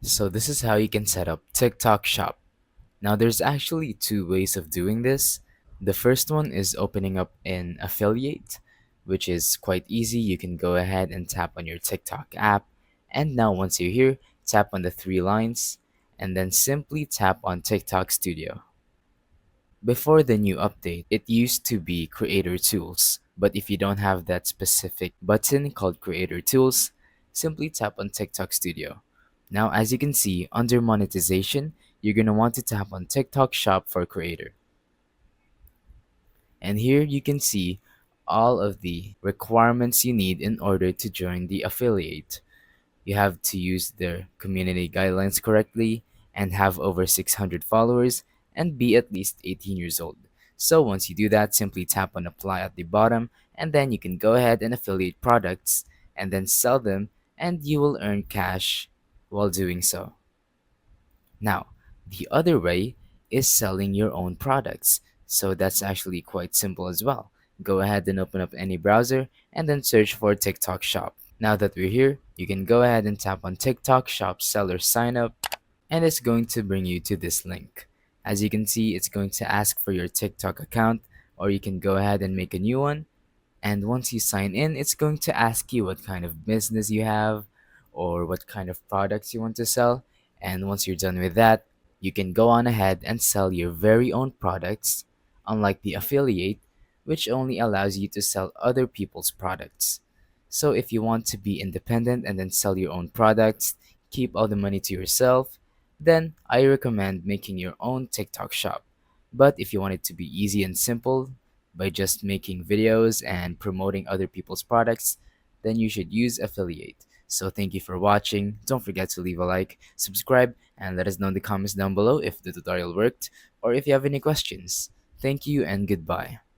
So this is how you can set up TikTok Shop. Now there's actually two ways of doing this. The first one is opening up an affiliate, which is quite easy. You can go ahead and tap on your TikTok app. And now once you're here, tap on the three lines and then simply tap on TikTok Studio. Before the new update, it used to be Creator Tools, but if you don't have that specific button called Creator Tools, simply tap on TikTok Studio. Now, as you can see, under monetization, you're going to want to tap on TikTok Shop for Creator. And here you can see all of the requirements you need in order to join the affiliate. You have to use their community guidelines correctly and have over 600 followers and be at least 18 years old. So once you do that, simply tap on apply at the bottom and then you can go ahead and affiliate products and then sell them and you will earn cash while doing so. Now, the other way is selling your own products. So that's actually quite simple as well. Go ahead and open up any browser and then search for TikTok Shop. Now that we're here, you can go ahead and tap on TikTok Shop Seller Sign Up and it's going to bring you to this link. As you can see, it's going to ask for your TikTok account or you can go ahead and make a new one, and once you sign in, it's going to ask you what kind of business you have or what kind of products you want to sell. And once you're done with that, you can go on ahead and sell your very own products, unlike the affiliate, which only allows you to sell other people's products. So if you want to be independent and then sell your own products, keep all the money to yourself, then I recommend making your own TikTok shop. But if you want it to be easy and simple, by just making videos and promoting other people's products, then you should use affiliate. So thank you for watching. Don't forget to leave a like, subscribe, and let us know in the comments down below if the tutorial worked or if you have any questions. Thank you and goodbye.